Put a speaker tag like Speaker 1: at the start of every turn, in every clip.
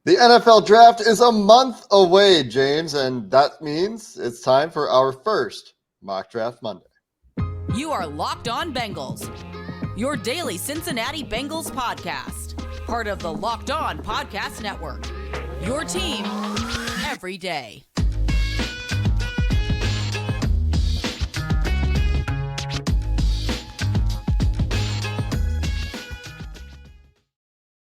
Speaker 1: The NFL draft is a month away, James, and that means it's time for our first Mock Draft Monday.
Speaker 2: You are Locked On Bengals, your daily Cincinnati Bengals podcast, part of the Locked On Podcast Network, your team every day.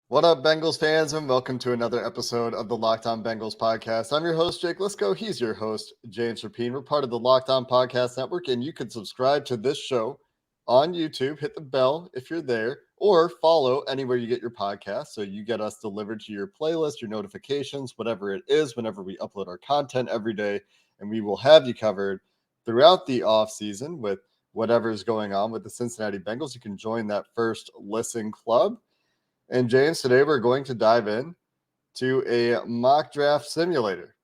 Speaker 1: What up, Bengals fans, and welcome to another episode of the Locked On Bengals podcast. I'm your host, Jake Liscow. He's your host, James Rapien. We're part of the Locked On Podcast Network, and you can subscribe to this show on YouTube. Hit the bell if you're there, or follow anywhere you get your podcast so you get us delivered to your playlist, your notifications, whatever it is, whenever we upload our content every day, and we will have you covered throughout the offseason with whatever is going on with the Cincinnati Bengals. You can join that first listen club. And James, today we're going to dive in to a mock draft simulator.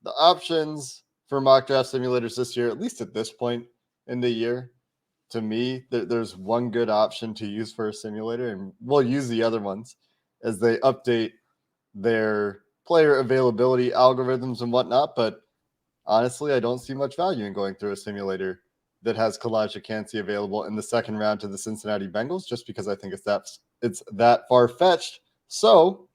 Speaker 1: The options for mock draft simulators this year, at least at this point in the year, to me, there's one good option to use for a simulator, and we'll use the other ones as they update their player availability algorithms and whatnot. But honestly, I don't see much value in going through a simulator that has Calijah Kancey available in the second round to the Cincinnati Bengals, just because I think it's that far-fetched. So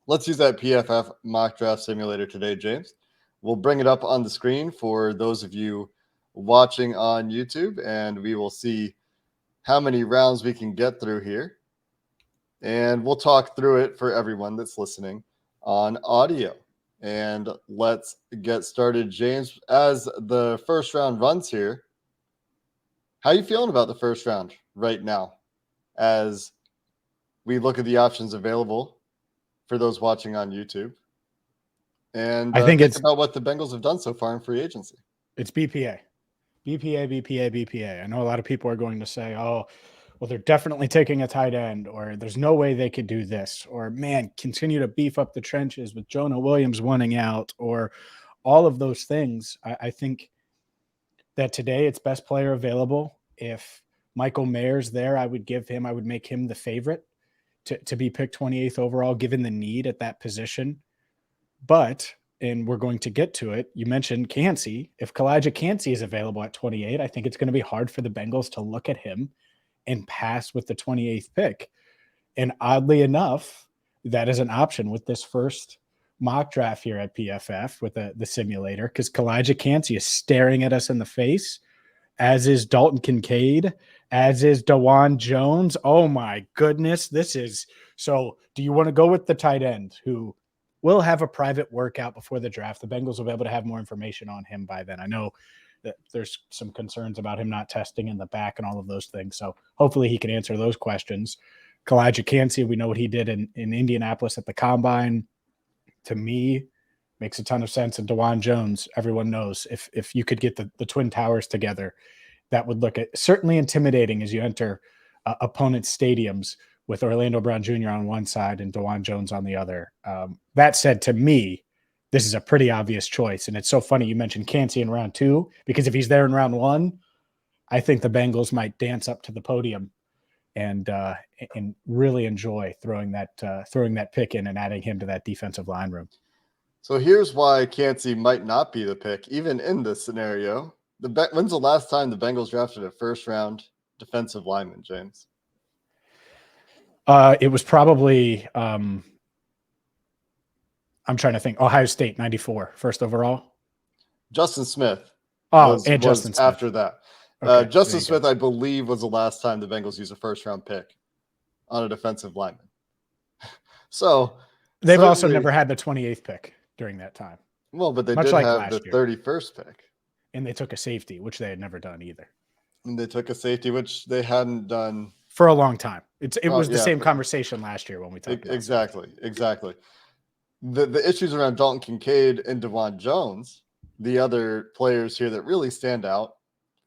Speaker 1: let's use that PFF mock draft simulator today, James. We'll bring it up on the screen for those of you watching on YouTube, and we will see how many rounds we can get through here. And we'll talk through it for everyone that's listening on audio. And let's get started, James. As the first round runs here, how are you feeling about the first round right now as we look at the options available for those watching on YouTube? And
Speaker 3: I think it's
Speaker 1: about what the Bengals have done so far in free agency.
Speaker 3: It's BPA. I know a lot of people are going to say, oh, well, they're definitely taking a tight end, or there's no way they could do this, or man, continue to beef up the trenches with Jonah Williams wanting out, or all of those things. I think that today it's best player available. If Michael Mayer's there, I would make him the favorite to be picked 28th overall, given the need at that position. But, and we're going to get to it, you mentioned Kancey. If Calijah Kancey is available at 28, I think it's going to be hard for the Bengals to look at him and pass with the 28th pick. And oddly enough, that is an option with this first mock draft here at PFF with the simulator, because Calijah Kancey is staring at us in the face, as is Dalton Kincaid, as is DeJuan Jones. Oh my goodness. So do you want to go with the tight end, who will have a private workout before the draft? The Bengals will be able to have more information on him by then. I know that there's some concerns about him not testing in the back and all of those things. So hopefully he can answer those questions. Calijah Kancey, we know what he did in Indianapolis at the Combine. To me, makes a ton of sense. And DeJuan Jones, everyone knows if you could get the Twin Towers together, that would look certainly intimidating as you enter opponents' stadiums with Orlando Brown Jr. on one side and DeJuan Jones on the other. That said, to me, this is a pretty obvious choice. And it's so funny you mentioned Kancey in round 2, because if he's there in round 1, I think the Bengals might dance up to the podium and really enjoy throwing that pick in and adding him to that defensive line room.
Speaker 1: So here's why Kancey might not be the pick, even in this scenario. When's the last time the Bengals drafted a first-round defensive lineman, James?
Speaker 3: It was probably I'm trying to think. Ohio State, 94, first overall.
Speaker 1: Justin Smith.
Speaker 3: Justin Smith.
Speaker 1: After that. Okay, Justin Smith, I believe, was the last time the Bengals used a first-round pick on a defensive lineman. So
Speaker 3: they've also never had the 28th pick during that time.
Speaker 1: Well, but they did have the 31st pick.
Speaker 3: And they took a safety, which they had never done either.
Speaker 1: And they took a safety, which they hadn't done
Speaker 3: for a long time. It was the same conversation last year when we talked about
Speaker 1: exactly. The issues around Dalton Kincaid and DeJuan Jones, the other players here that really stand out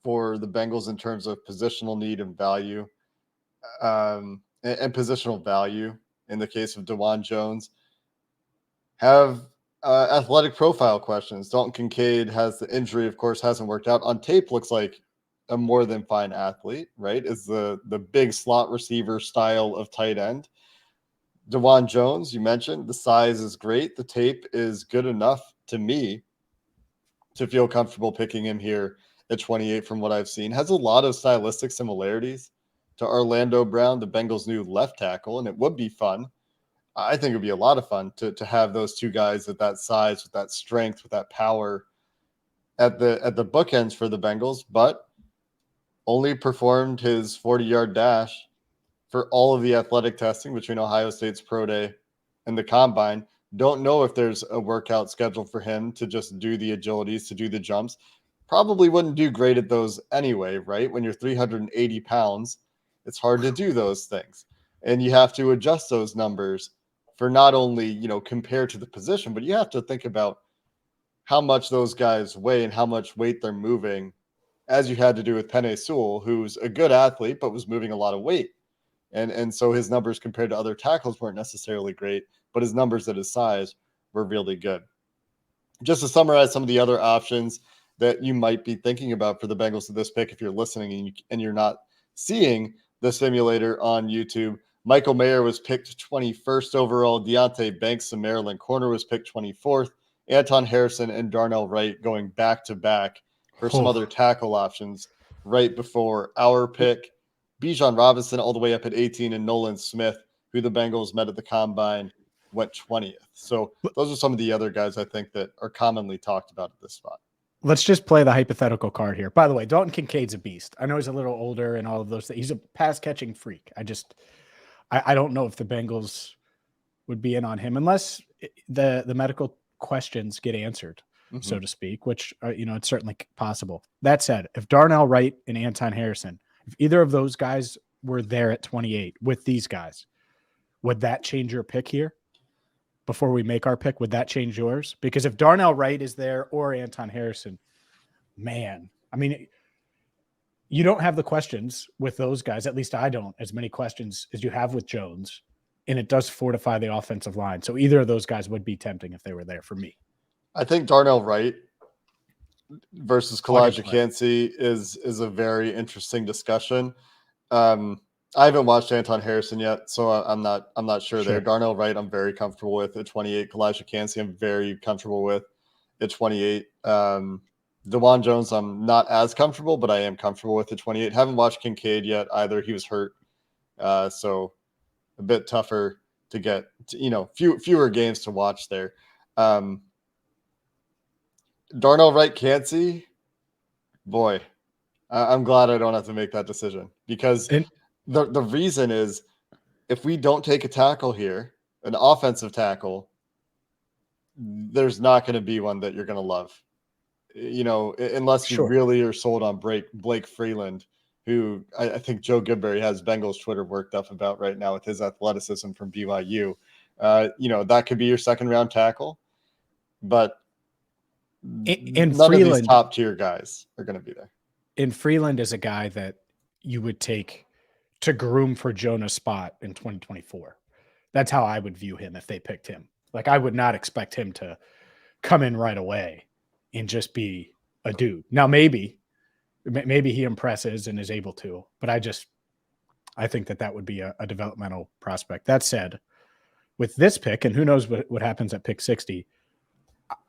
Speaker 1: for the Bengals in terms of positional need and value, and positional value in the case of DeJuan Jones, have athletic profile questions. Dalton Kincaid has the injury, of course, hasn't worked out. On tape, looks like a more than fine athlete, right? Is the big slot receiver style of tight end. DeJuan Jones, you mentioned, the size is great. The tape is good enough to me to feel comfortable picking him here at 28 from what I've seen. Has a lot of stylistic similarities to Orlando Brown, the Bengals' new left tackle, and it would be fun. I think it would be a lot of fun to have those two guys at that size, with that strength, with that power at the bookends for the Bengals, but only performed his 40-yard dash for all of the athletic testing between Ohio State's Pro Day and the Combine. Don't know if there's a workout scheduled for him to just do the agilities, to do the jumps. Probably wouldn't do great at those anyway, right? When you're 380 pounds, it's hard to do those things. And you have to adjust those numbers for not only, compared to the position, but you have to think about how much those guys weigh and how much weight they're moving, as you had to do with Penei Sewell, who's a good athlete, but was moving a lot of weight. And so his numbers compared to other tackles weren't necessarily great, but his numbers at his size were really good. Just to summarize some of the other options that you might be thinking about for the Bengals at this pick, if you're listening and you're not seeing the simulator on YouTube, Michael Mayer was picked 21st overall. Deonte Banks, the Maryland corner, was picked 24th. Anton Harrison and Darnell Wright going back-to-back for some other tackle options right before our pick. Bijan Robinson all the way up at 18, and Nolan Smith, who the Bengals met at the Combine, went 20th. So those are some of the other guys I think that are commonly talked about at this spot.
Speaker 3: Let's just play the hypothetical card here. By the way, Dalton Kincaid's a beast. I know he's a little older and all of those things. He's a pass-catching freak. I don't know if the Bengals would be in on him unless the medical questions get answered, so to speak, which, it's certainly possible. That said, if Darnell Wright and Anton Harrison, if either of those guys were there at 28 with these guys, would that change your pick here? Before we make our pick, would that change yours? Because if Darnell Wright is there or Anton Harrison, man, I mean, you don't have the questions with those guys. At least I don't, as many questions as you have with Jones, and it does fortify the offensive line. So either of those guys would be tempting if they were there for me.
Speaker 1: I think Darnell Wright versus Kalijah Kancey is a very interesting discussion. I haven't watched Anton Harrison yet, so I'm not sure there. Darnell Wright, I'm very comfortable with at 28. Kalijah Kancey, I'm very comfortable with at 28. DeJuan Jones, I'm not as comfortable, but I am comfortable with at 28. Haven't watched Kincaid yet either. He was hurt, so a bit tougher to get, fewer games to watch there. Darnell Wright, Kancey, boy, I'm glad I don't have to make that decision, because the reason is, if we don't take a tackle here, an offensive tackle, there's not going to be one that you're going to love, unless you really are sold on Blake Freeland, who I think Joe Goodberry has Bengals Twitter worked up about right now with his athleticism from BYU. That could be your second round tackle, but none Freeland, of these top tier guys are going to be there.
Speaker 3: And Freeland is a guy that you would take to groom for Jonah's spot in 2024. That's how I would view him if they picked him. Like, I would not expect him to come in right away and just be a dude. Now, maybe he impresses and is able to, but I think that would be a developmental prospect. That said, with this pick, and who knows what happens at pick 60,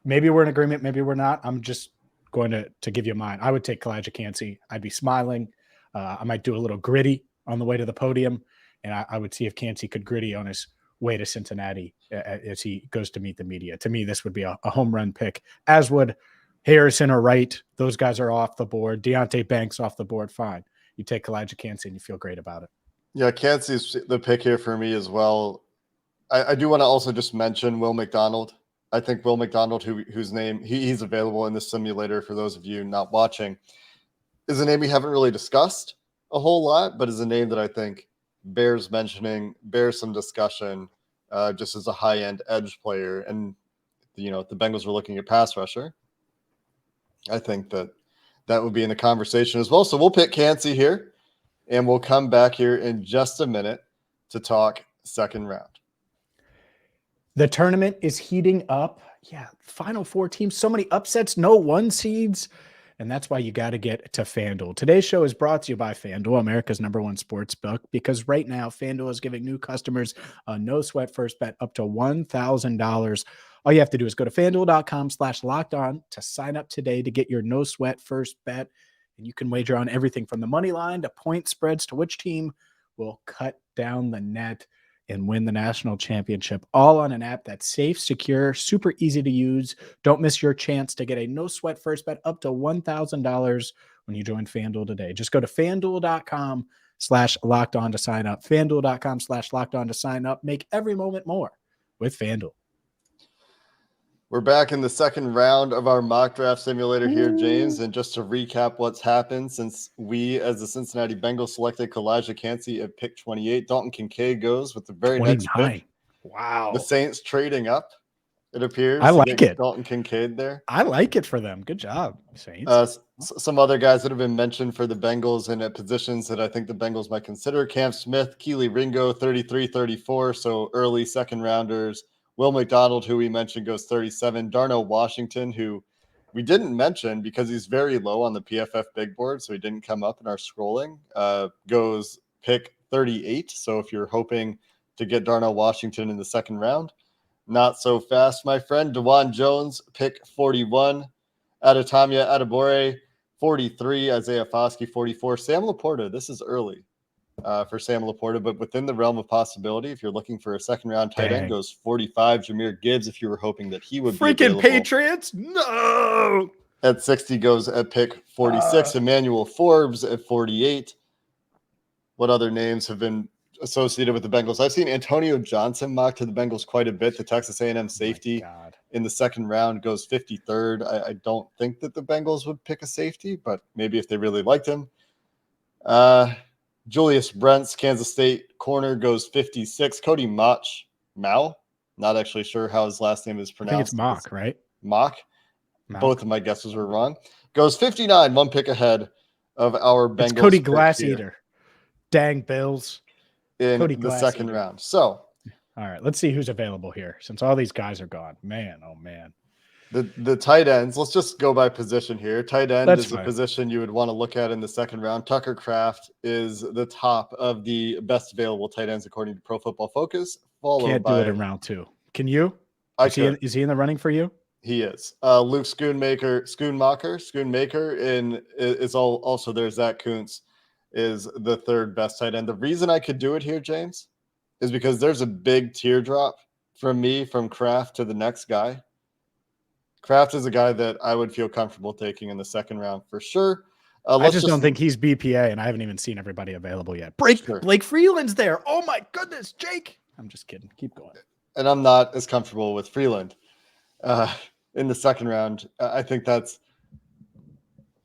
Speaker 3: maybe we're in agreement, maybe we're not. I'm just going to give you mine. I would take Kalijah Kancey. I'd be smiling. I might do a little gritty on the way to the podium, and I would see if Kancey could gritty on his way to Cincinnati as he goes to meet the media. To me, this would be a home run pick, as would Harrison or Wright. Those guys are off the board. Deonte Banks off the board. Fine. You take Kalijah Kancey and you feel great about it.
Speaker 1: Yeah, Kancey's the pick here for me as well. I do want to also just mention Will McDonald. I think Will McDonald, whose name he's available in the simulator for those of you not watching, is a name we haven't really discussed a whole lot, but is a name that I think bears mentioning, bears some discussion, just as a high-end edge player. And, if the Bengals were looking at pass rusher, I think that would be in the conversation as well. So we'll pick Kancey here, and we'll come back here in just a minute to talk second round.
Speaker 3: The tournament is heating up. Yeah, Final Four teams, so many upsets, no 1 seeds. And that's why you got to get to FanDuel. Today's show is brought to you by FanDuel, America's #1 sports book, because right now FanDuel is giving new customers a no sweat first bet up to $1,000. All you have to do is go to FanDuel.com/lockedon to sign up today to get your no sweat first bet. And you can wager on everything from the money line to point spreads to which team will cut down the net and win the national championship, all on an app that's safe, secure, super easy to use. Don't miss your chance to get a no sweat first bet up to $1,000 when you join FanDuel today. Just go to FanDuel.com/lockedon to sign up. FanDuel.com/lockedon to sign up. Make every moment more with FanDuel.
Speaker 1: We're back in the second round of our mock draft simulator here, James. And just to recap what's happened since we, as the Cincinnati Bengals, selected Kalijah Cansey at pick 28, Dalton Kincaid goes with the very
Speaker 3: 29.
Speaker 1: next pick.
Speaker 3: Wow.
Speaker 1: The Saints trading up, it appears.
Speaker 3: I like it.
Speaker 1: Dalton Kincaid there.
Speaker 3: I like it for them. Good job, Saints.
Speaker 1: Some other guys that have been mentioned for the Bengals and at positions that I think the Bengals might consider: Cam Smith, Keely Ringo, 33-34, so early second rounders. Will McDonald, who we mentioned, goes 37. Darnell Washington, who we didn't mention because he's very low on the PFF big board, so he didn't come up in our scrolling, goes pick 38. So if you're hoping to get Darnell Washington in the second round, not so fast, my friend. DeJuan Jones, pick 41. Adetomiwa Adebawore, 43. Isaiah Foskey, 44. Sam Laporta, this is early for Sam Laporta, but within the realm of possibility. If you're looking for a second round tight end, goes 45. Jahmyr Gibbs, if you were hoping that he would be available.
Speaker 3: Patriots? No.
Speaker 1: At 60 goes at pick 46. Emmanuel Forbes at 48. What other names have been associated with the Bengals? I've seen Antonio Johnson mocked to the Bengals quite a bit. The Texas A&M safety in the second round goes 53rd. I don't think that the Bengals would pick a safety, but maybe if they really liked him. Julius Brents, Kansas State corner, goes 56. Cody Mauch, not actually sure how his last name is pronounced.
Speaker 3: I think it's Mock, right?
Speaker 1: Mock. Both of my guesses were wrong. Goes 59, one pick ahead of our Bengals.
Speaker 3: It's Cody Glasseater. Dang Bills.
Speaker 1: In the second round. So,
Speaker 3: all right, let's see who's available here since all these guys are gone. Man, oh man.
Speaker 1: The tight ends, let's just go by position here. Tight end is a position you would want to look at in the second round. Tucker Kraft is the top of the best available tight ends according to Pro Football Focus.
Speaker 3: Can't do it in round 2. Can you? Is he in the running for you?
Speaker 1: He is. Luke Schoonmaker, is also there. Zach Kuntz is the third best tight end. The reason I could do it here, James, is because there's a big teardrop from me from Kraft to the next guy. Kraft is a guy that I would feel comfortable taking in the second round for sure.
Speaker 3: I just don't think he's BPA, and I haven't even seen everybody available yet. Blake Freeland's there. Oh my goodness, Jake. I'm just kidding. Keep going.
Speaker 1: And I'm not as comfortable with Freeland in the second round. I think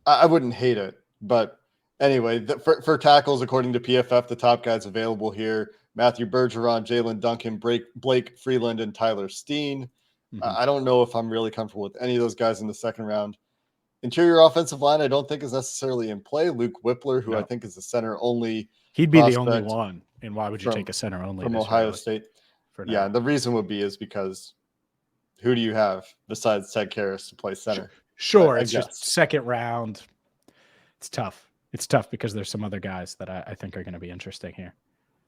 Speaker 1: I wouldn't hate it. But anyway, for tackles, according to PFF, the top guys available here: Matthew Bergeron, Jalen Duncan, Blake Freeland, and Tyler Steen. I don't know if I'm really comfortable with any of those guys in the second round. Interior offensive line, I don't think is necessarily in play. Luke Whippler, who I think is a center only.
Speaker 3: He'd be the only one. And why would you take a center only
Speaker 1: from Ohio State? Yeah, and the reason would be is because who do you have besides Ted Karras to play center?
Speaker 3: Sure, it's just second round. It's tough. It's tough because there's some other guys that I think are going to be interesting here.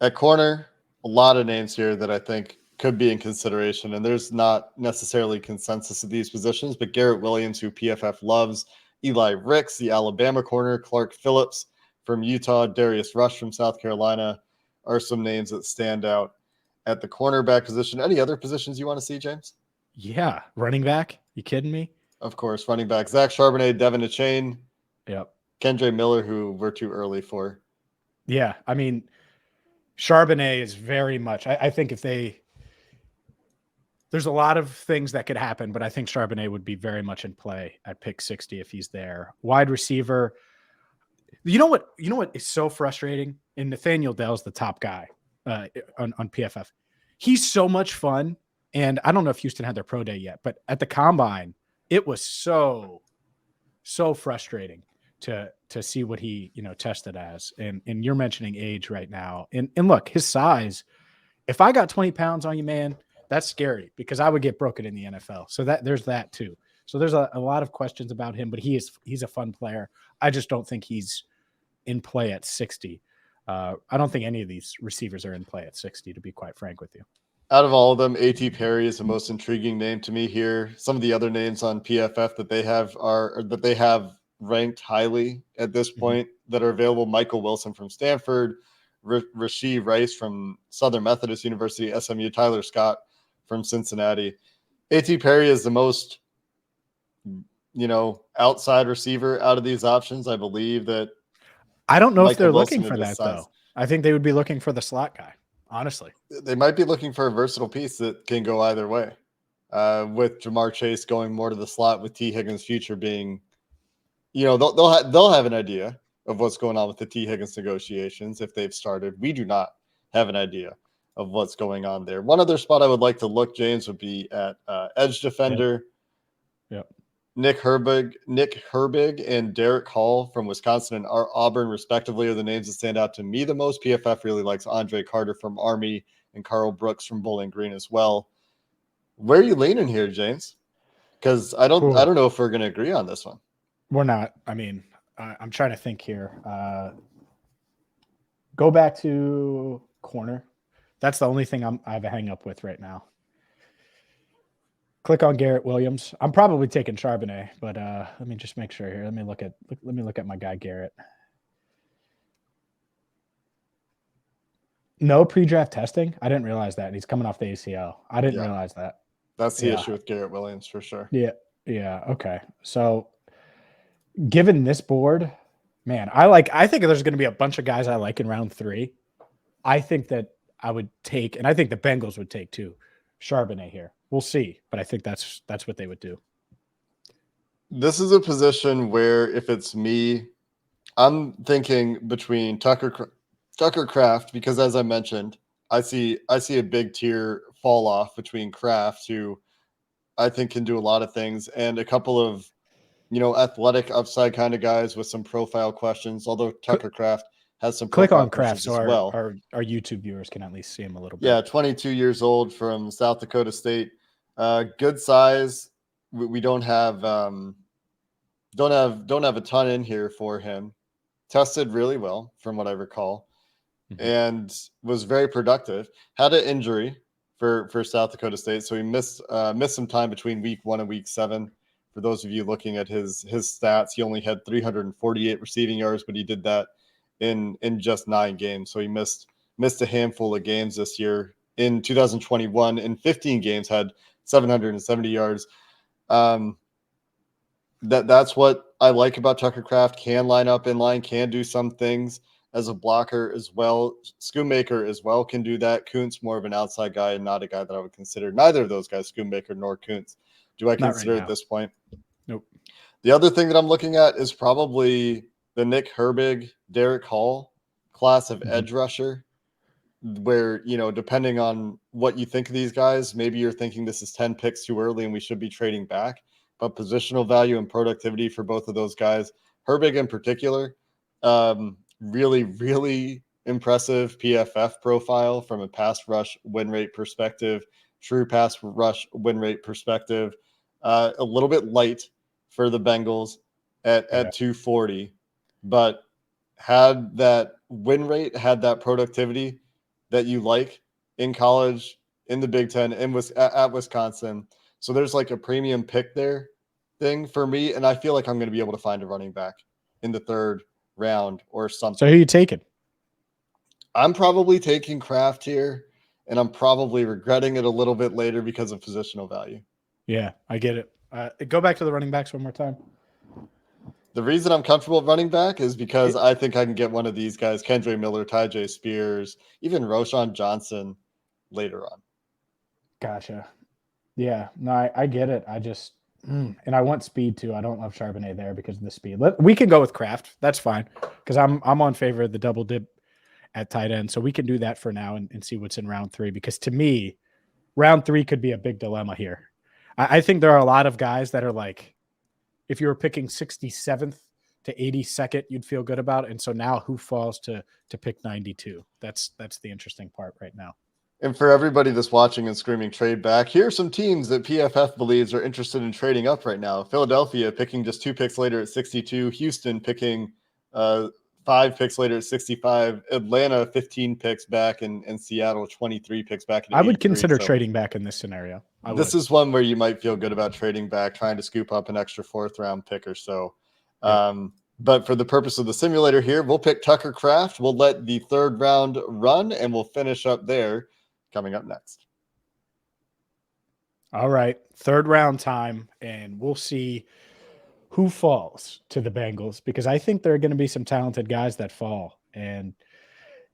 Speaker 1: At corner, a lot of names here that I think could be in consideration, and there's not necessarily consensus at these positions, but Garrett Williams, who PFF loves, Eli Ricks, the Alabama corner, Clark Phillips from Utah, Darius Rush from South Carolina are some names that stand out at the cornerback position. Any other positions you want to see, James?
Speaker 3: Yeah. Running back? You kidding me?
Speaker 1: Of course. Running back. Zach Charbonnet, Devin Achane.
Speaker 3: Yep.
Speaker 1: Kendre Miller, who we're too early for.
Speaker 3: Yeah. I mean, Charbonnet is very much, I think there's a lot of things that could happen, but I think Charbonnet would be very much in play at pick 60 if he's there. Wide receiver. You know what is so frustrating? And Nathaniel Dell's the top guy on PFF. He's so much fun. And I don't know if Houston had their pro day yet, but at the combine, it was so frustrating to see what he, tested as. And you're mentioning age right now. And look, his size, if I got 20 pounds on you, man, that's scary because I would get broken in the NFL. So there's that too. So there's a lot of questions about him, but he's a fun player. I just don't think he's in play at 60. I don't think any of these receivers are in play at 60, to be quite frank with you.
Speaker 1: Out of all of them, A.T. Perry is the most intriguing name to me here. Some of the other names on PFF that they have ranked highly at this point that are available: Michael Wilson from Stanford, Rashee Rice from Southern Methodist University, SMU, Tyler Scott from Cincinnati. A.T. Perry is the most, outside receiver out of these options. I believe that.
Speaker 3: I don't know
Speaker 1: Michael
Speaker 3: if they're
Speaker 1: Wilson
Speaker 3: looking for that, though. I think they would be looking for the slot guy, honestly.
Speaker 1: They might be looking for a versatile piece that can go either way. With Jamar Chase going more to the slot, with T. Higgins' future being, they'll have an idea of what's going on with the T. Higgins negotiations if they've started. We do not have an idea of what's going on there. One other spot I would like to look, James, would be at edge defender.
Speaker 3: Yep.
Speaker 1: Nick Herbig and Derek Hall from Wisconsin and Auburn, respectively, are the names that stand out to me the most. PFF really likes Andre Carter from Army and Carl Brooks from Bowling Green as well. Where are you leaning here, James? Because I don't know if we're going to agree on this one.
Speaker 3: We're not. I mean, I'm trying to think here. Go back to corner. That's the only thing I have a hang up with right now. Click on Garrett Williams. I'm probably taking Charbonnet, but let me just make sure here. Let me look at my guy Garrett. No pre-draft testing. I didn't realize that. He's coming off the ACL. I didn't realize that.
Speaker 1: That's the issue with Garrett Williams for sure.
Speaker 3: Yeah. Okay. So, given this board, man, I think there's going to be a bunch of guys I like in round 3. I think that I would take, and I think the Bengals would take too, Charbonnet here. We'll see, but I think that's what they would do.
Speaker 1: This is a position where, if it's me, I'm thinking between Tucker Kraft, because as I mentioned, I see a big tier fall off between Kraft, who I think can do a lot of things, and a couple of athletic upside kind of guys with some profile questions. Although Tucker Kraft has some
Speaker 3: click
Speaker 1: profile
Speaker 3: on Kraft so
Speaker 1: as well.
Speaker 3: Our YouTube viewers can at least see him a little bit.
Speaker 1: Yeah, 22 years old from South Dakota State. Good size. We don't have a ton in here for him. Tested really well from what I recall, and was very productive. Had an injury for South Dakota State, so he missed some time between week 1 and week 7. For those of you looking at his stats, he only had 348 receiving yards, but he did that in just 9 games. So he missed a handful of games this year. In 2021, in 15 games, had 770 yards. That's what I like about Tucker Kraft. Can line up in line, can do some things as a blocker as well. Schoonmaker as well can do that. Kuntz, more of an outside guy and not a guy that I would consider. Neither of those guys, Schoonmaker nor Kuntz, do I consider at this point.
Speaker 3: Nope.
Speaker 1: The other thing that I'm looking at is probably the Nick Herbig, Derek Hall class of edge rusher, where, depending on what you think of these guys, maybe you're thinking this is 10 picks too early and we should be trading back. But positional value and productivity for both of those guys, Herbig in particular, really, really impressive PFF profile from a pass rush win rate perspective, true pass rush win rate perspective. A little bit light for the Bengals at 240, but had that win rate, had that productivity that you like in college, in the Big Ten, at Wisconsin. So there's like a premium pick there thing for me, and I feel like I'm going to be able to find a running back in the 3rd round or something.
Speaker 3: So who are you taking?
Speaker 1: I'm probably taking Kraft here, and I'm probably regretting it a little bit later because of positional value.
Speaker 3: Yeah, I get it. Go back to the running backs one more time.
Speaker 1: The reason I'm comfortable at running back is because I think I can get one of these guys, Kendre Miller, Tyjae Spears, even Roshan Johnson later on.
Speaker 3: Gotcha. Yeah, no, I get it. I just, and I want speed too. I don't love Charbonnet there because of the speed. We can go with Kraft. That's fine because I'm on favor of the double dip at tight end. So we can do that for now and see what's in round 3, because to me, round 3 could be a big dilemma here. I think there are a lot of guys that are like, if you were picking 67th to 82nd, you'd feel good about it. And so now who falls to pick 92? That's the interesting part right now.
Speaker 1: And for everybody that's watching and screaming trade back, here are some teams that PFF believes are interested in trading up right now. Philadelphia picking just 2 picks later at 62. Houston picking 5 picks later at 65. Atlanta 15 picks back, and Seattle 23 picks back at 83.
Speaker 3: I would consider trading back in this scenario.
Speaker 1: This is one where you might feel good about trading back, trying to scoop up an extra 4th-round pick or so. But for the purpose of the simulator here, we'll pick Tucker Kraft. We'll let the 3rd round run, and we'll finish up there coming up next.
Speaker 3: All right, 3rd round time, and we'll see who falls to the Bengals, because I think there are going to be some talented guys that fall. And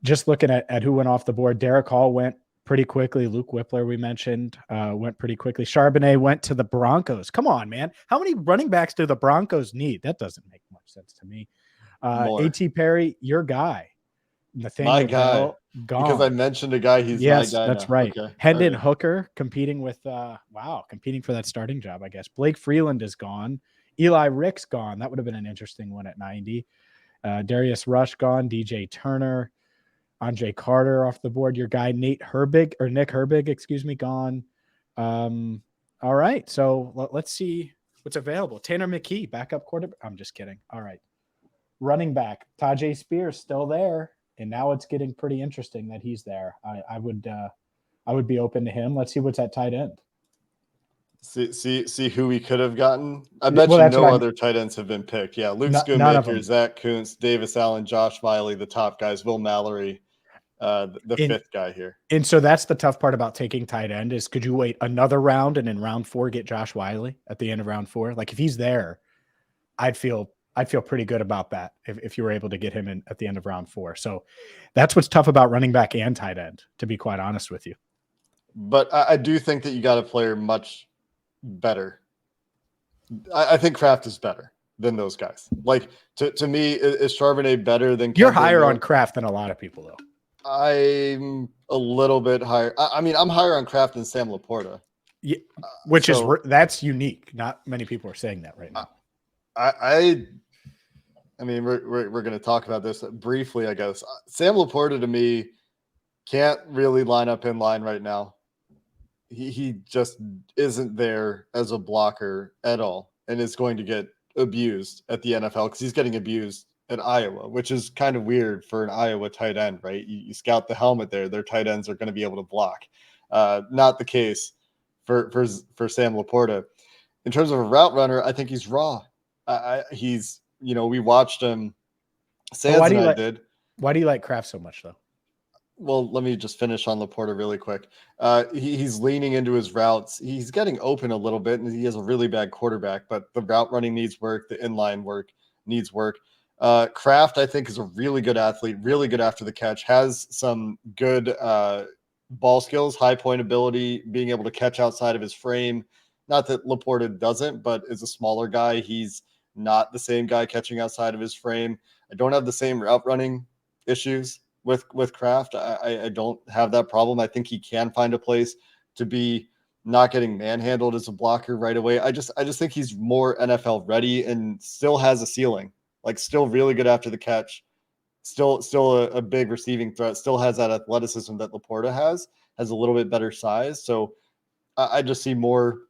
Speaker 3: just looking at who went off the board, Derek Hall went pretty quickly. Luke Whippler, we mentioned, went pretty quickly. Charbonnet went to the Broncos. Come on, man. How many running backs do the Broncos need? That doesn't make much sense to me. A.T. Perry, your guy. Nathaniel
Speaker 1: My guy.
Speaker 3: Bell, gone.
Speaker 1: Because I mentioned a guy, he's
Speaker 3: yes,
Speaker 1: my guy.
Speaker 3: That's
Speaker 1: now.
Speaker 3: right.
Speaker 1: Okay.
Speaker 3: Hendon Hooker competing with competing for that starting job, I guess. Blake Freeland is gone. Eli Rick's gone. That would have been an interesting one at 90. Darius Rush gone. DJ Turner, Andre Carter off the board. Your guy Nick Herbig, gone. All right, so let's see what's available. Tanner McKee, backup quarterback. I'm just kidding. All right, running back Tajay Spears still there. And now it's getting pretty interesting that he's there. I would be open to him. Let's see what's at tight end.
Speaker 1: See who we could have gotten. I bet you no other tight ends have been picked. Yeah, Luke Schoonmaker, Zach Kuntz, Davis Allen, Josh Wiley, the top guys. Will Mallory, the 5th guy here. And
Speaker 3: so that's the tough part about taking tight end is, could you wait another round and in round 4 get Josh Wiley at the end of round 4? Like if he's there, I'd feel pretty good about that if you were able to get him in at the end of round 4. So that's what's tough about running back and tight end, to be quite honest with you.
Speaker 1: But I do think that you got a player much better. I think Kraft is better than those guys. Like to me, is Charbonnet better than?
Speaker 3: You're higher on Kraft than a lot of people, though.
Speaker 1: I'm a little bit higher. I mean, I'm higher on Kraft than Sam Laporta.
Speaker 3: Yeah, that's unique. Not many people are saying that right now.
Speaker 1: I mean, we're going to talk about this briefly, I guess. Sam Laporta, to me, can't really line up in line right now. He just isn't there as a blocker at all, and is going to get abused at the NFL because he's getting abused at Iowa, which is kind of weird for an Iowa tight end, right? You scout the helmet there; their tight ends are going to be able to block. Not the case for Sam Laporta. In terms of a route runner, I think he's raw. He's, we watched him. Sands and I did.
Speaker 3: Why do you like Kraft so much, though?
Speaker 1: Well, let me just finish on Laporta really quick. He's leaning into his routes. He's getting open a little bit, and he has a really bad quarterback, but the route running needs work. The inline work needs work. Kraft, I think, is a really good athlete, really good after the catch, has some good ball skills, high point ability, being able to catch outside of his frame. Not that Laporta doesn't, but is a smaller guy. He's not the same guy catching outside of his frame. I don't have the same route running issues with Kraft. I don't have that problem. I think he can find a place to be not getting manhandled as a blocker right away. I just think he's more NFL ready and still has a ceiling, like still really good after the catch, still a big receiving threat, still has that athleticism that Laporta has a little bit better size. So I just see more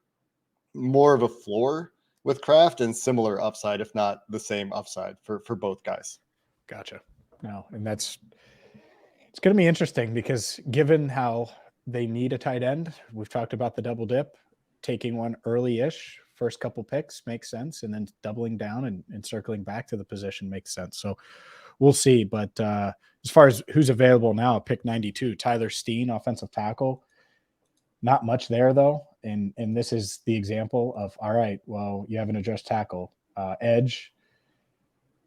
Speaker 1: of a floor with Kraft and similar upside, if not the same upside for both guys.
Speaker 3: Gotcha. No, and it's going to be interesting because given how they need a tight end, we've talked about the double dip, taking one early-ish, first couple picks makes sense, and then doubling down and circling back to the position makes sense. So we'll see. But as far as who's available now, pick 92, Tyler Steen, offensive tackle. Not much there, though. And this is the example of, all right, well, you have an addressed tackle. Edge.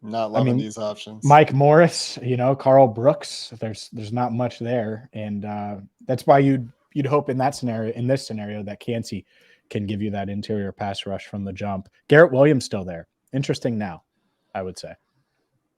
Speaker 1: Not loving these options.
Speaker 3: Mike Morris, Carl Brooks. There's not much there. And that's why you'd hope in this scenario, that Kancey can give you that interior pass rush from the jump. Garrett Williams still there. Interesting now, I would say.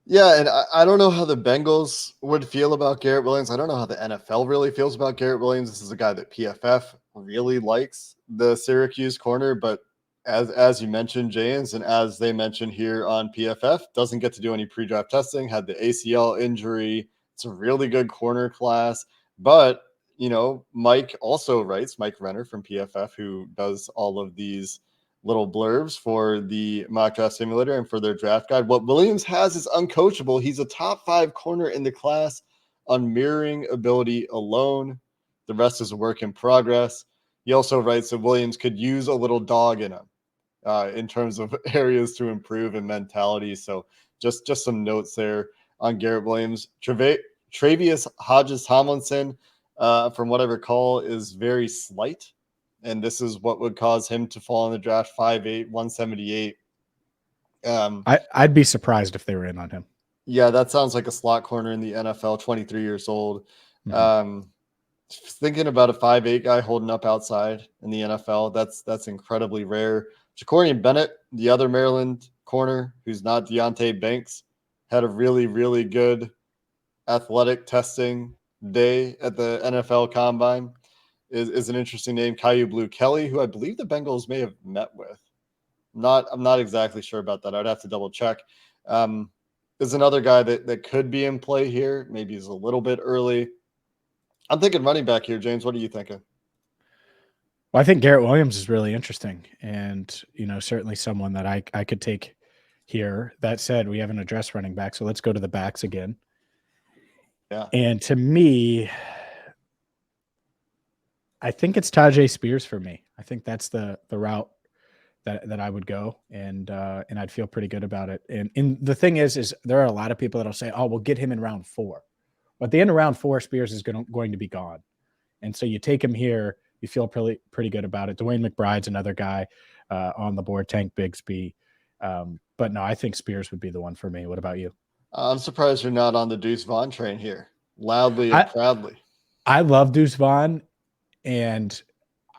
Speaker 1: Yeah, and I don't know how the Bengals would feel about Garrett Williams. I don't know how the NFL really feels about Garrett Williams. This is a guy that PFF really likes, the Syracuse corner, but as you mentioned, James, and as they mentioned here on PFF, doesn't get to do any pre-draft testing, had the ACL injury. It's a really good corner class, but Mike also writes, Mike Renner from PFF, who does all of these little blurbs for the mock draft simulator and for their draft guide. What Williams has is uncoachable. He's a top 5 corner in the class on mirroring ability alone. The rest is a work in progress. He also writes that Williams could use a little dog in him in terms of areas to improve and mentality. So just some notes there on Garrett Williams. Travius Hodges-Tomlinson, from what I recall, is very slight. And this is what would cause him to fall in the draft 5'8", 178.
Speaker 3: I'd be surprised if they were in on him.
Speaker 1: Yeah, that sounds like a slot corner in the NFL, 23 years old. Mm-hmm. Thinking about a 5'8" guy holding up outside in the NFL, that's incredibly rare. Jacorian Bennett, the other Maryland corner, who's not Deonte Banks, had a really, really good athletic testing day at the NFL Combine. Is an interesting name. Caillou Blue Kelly, who I believe the Bengals may have met with. I'm not exactly sure about that. I'd have to double check. Is another guy that could be in play here. Maybe he's a little bit early. I'm thinking running back here, James. What are you thinking?
Speaker 3: Well, I think Garrett Williams is really interesting, and certainly someone that I could take here. That said, we haven't addressed running back, so let's go to the backs again.
Speaker 1: Yeah,
Speaker 3: and to me, I think it's Tyjae Spears for me. I think that's the route that I would go, and I'd feel pretty good about it. And the thing is there are a lot of people that'll say, "Oh, we'll get him in round 4," but at the end of round 4, Spears is going to be gone, and so you take him here. You feel pretty good about it. Dwayne McBride's another guy on the board. Tank Bigsby, but no, I think Spears would be the one for me. What about you?
Speaker 1: I'm surprised you're not on the Deuce Vaughn train here, loudly and proudly.
Speaker 3: I love Deuce Vaughn. And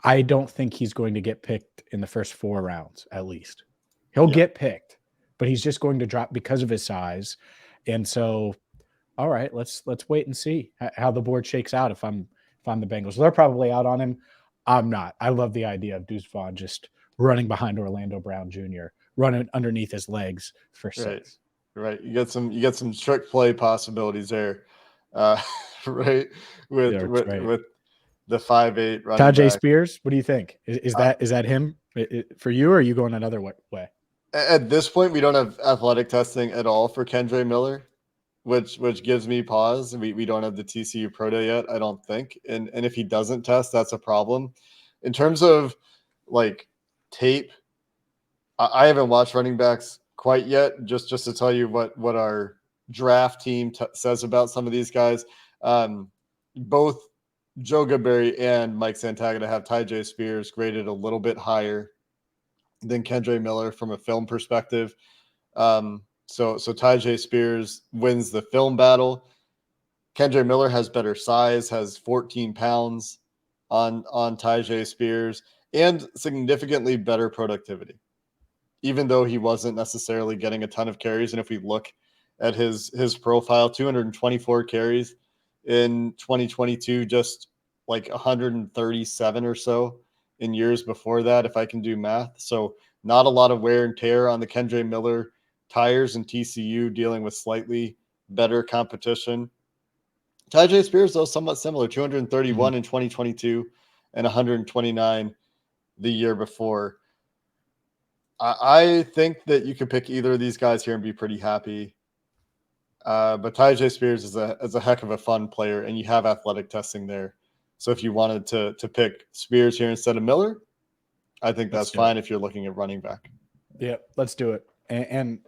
Speaker 3: I don't think he's going to get picked in the first 4 rounds, at least. He'll get picked, but he's just going to drop because of his size. And so, all right, let's wait and see how the board shakes out if I'm the Bengals. They're probably out on him. I'm not. I love the idea of Deuce Vaughn just running behind Orlando Brown Jr., running underneath his legs for 6.
Speaker 1: Right. You get some trick play possibilities there. Right. With the 5'8" running
Speaker 3: Tyjae
Speaker 1: back.
Speaker 3: Spears, what do you think? Is that him for you, or are you going another way?
Speaker 1: At this point, we don't have athletic testing at all for Kendre Miller, which gives me pause. We don't have the TCU Pro Day yet, I don't think. And if he doesn't test, that's a problem. In terms of like tape, I haven't watched running backs quite yet. Just to tell you what our draft team says about some of these guys. Both Joe Goodberry and Mike Santagata have Tyjae Spears graded a little bit higher than Kendre Miller from a film perspective. So Tyjae Spears wins the film battle. Kendre Miller has better size, has 14 pounds on Tyjae Spears, and significantly better productivity, even though he wasn't necessarily getting a ton of carries. And if we look at his profile, 224 carries in 2022, just like 137 or so in years before that, if I can do math. So not a lot of wear and tear on the Kendre Miller tires, and TCU dealing with slightly better competition. Tyjae Spears, though, somewhat similar, 231 in 2022 and 129 the year before. I think that you could pick either of these guys here and be pretty happy. But Tyjae Spears is a heck of a fun player, and you have athletic testing there. So if you wanted to pick Spears here instead of Miller, I think that's fine if you're looking at running back.
Speaker 3: Yeah, let's do it. And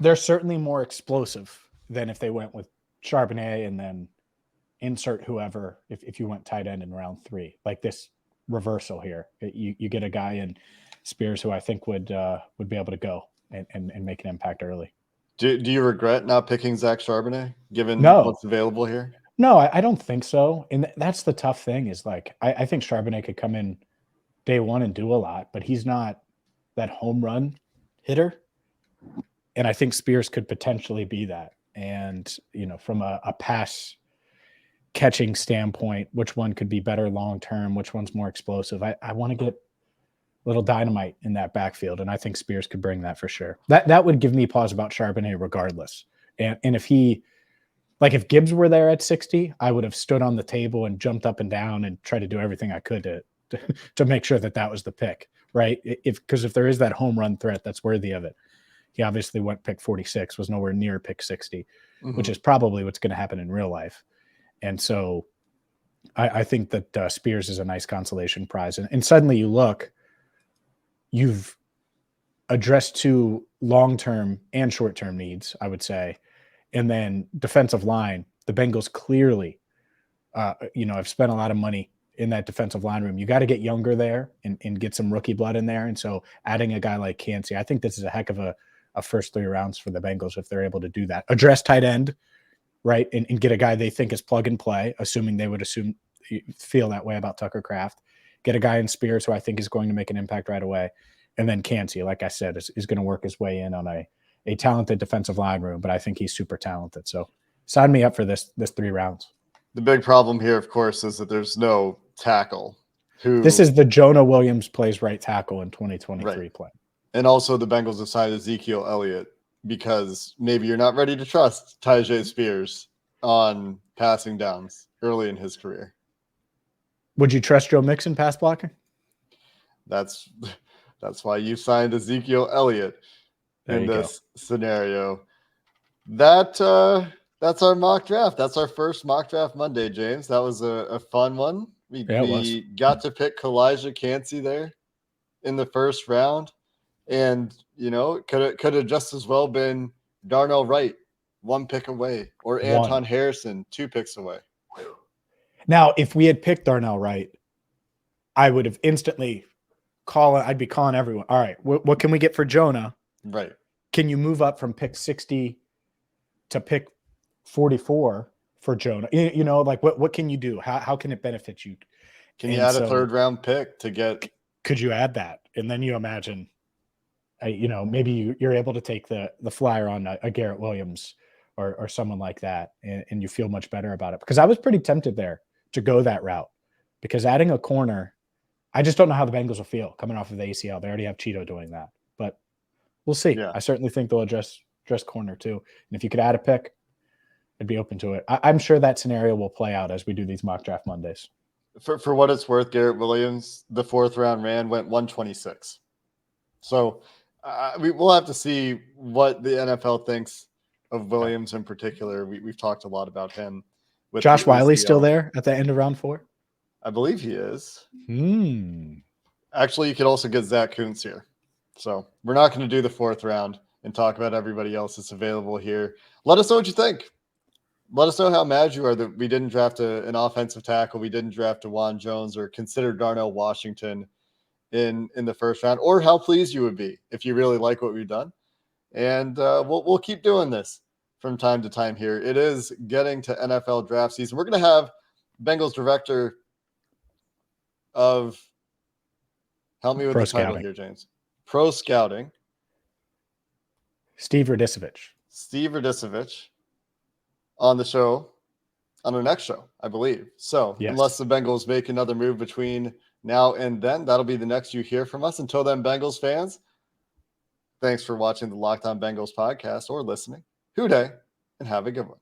Speaker 3: they're certainly more explosive than if they went with Charbonnet and then insert whoever if you went tight end in round 3. Like this reversal here. You get a guy in Spears who I think would be able to go and make an impact early.
Speaker 1: Do you regret not picking Zach Charbonnet given what's available here?
Speaker 3: No, I don't think so. And that's the tough thing is like I think Charbonnet could come in day 1 and do a lot, but he's not that home run hitter. And I think Spears could potentially be that. And, from a pass catching standpoint, which one could be better long-term, which one's more explosive? I want to get little dynamite in that backfield. And I think Spears could bring that for sure. That would give me pause about Charbonnet regardless. And if he Like if Gibbs were there at 60, I would have stood on the table and jumped up and down and tried to do everything I could to make sure that was the pick, right? Because if there is that home run threat that's worthy of it, he obviously went pick 46, was nowhere near pick 60, which is probably what's going to happen in real life. And so I think that Spears is a nice consolation prize. And suddenly you look, you've addressed two long-term and short-term needs, I would say. And then defensive line, the Bengals clearly, have spent a lot of money in that defensive line room. You got to get younger there and get some rookie blood in there. And so adding a guy like Cansey, I think this is a heck of a first 3 rounds for the Bengals if they're able to do that. Address tight end, right? And get a guy they think is plug and play, assuming they would feel that way about Tucker Kraft. Get a guy in Spears who I think is going to make an impact right away. And then Cansey, like I said, is going to work his way in on a talented defensive line room, but I think he's super talented. So sign me up for this 3 rounds.
Speaker 1: The big problem here, of course, is that there's no tackle.
Speaker 3: This is the Jonah Williams plays right tackle in 2023 play.
Speaker 1: And also the Bengals have signed Ezekiel Elliott because maybe you're not ready to trust Tyjae Spears on passing downs early in his career.
Speaker 3: Would you trust Joe Mixon pass blocking?
Speaker 1: That's why you signed Ezekiel Elliott in this scenario. That's our mock draft. That's our first mock draft Monday, James. That was a fun one. We got to pick Kalijah Cansey there in the first round. And, could have just as well been Darnell Wright, 1 pick away, or Anton Harrison, 2 picks away.
Speaker 3: Now, if we had picked Darnell Wright, I would have instantly I'd be calling everyone. All right, what can we get for Jonah?
Speaker 1: Right.
Speaker 3: Can you move up from pick 60 to pick 44 for Jonah? What can you do? How can it benefit you?
Speaker 1: Can you add a 3rd round pick to get?
Speaker 3: Could you add that? And then you imagine, maybe you're able to take the flyer on a Garrett Williams or someone like that, and you feel much better about it. Because I was pretty tempted there to go that route, because adding a corner, I just don't know how the Bengals will feel coming off of the ACL. They already have Cheeto doing that, but we'll see. Yeah. I certainly think they'll address corner too. And if you could add a pick, I'd be open to it. I'm sure that scenario will play out as we do these mock draft Mondays.
Speaker 1: For what it's worth, Garrett Williams, the 4th round went 126. So we'll have to see what the NFL thinks of Williams in particular. We've talked a lot about him. With
Speaker 3: Josh Wiley's still there at the end of round 4?
Speaker 1: I believe he is. Actually, you could also get Zach Kuntz here. So we're not going to do the 4th round and talk about everybody else that's available here. Let us know what you think. Let us know how mad you are that we didn't draft an offensive tackle. We didn't draft DeJuan Jones or consider Darnell Washington in the 1st round, or how pleased you would be if you really like what we've done. And we'll keep doing this from time to time here. It is getting to NFL draft season. We're going to have Bengals director of, help me with the title here, James. Pro Scouting.
Speaker 3: Steve Radisevich on the show, on our next show, I believe. So unless the Bengals make another move between now and then, that'll be the next you hear from us. Until then, Bengals fans, thanks for watching the Locked On Bengals podcast or listening. Hoo day, and have a good one.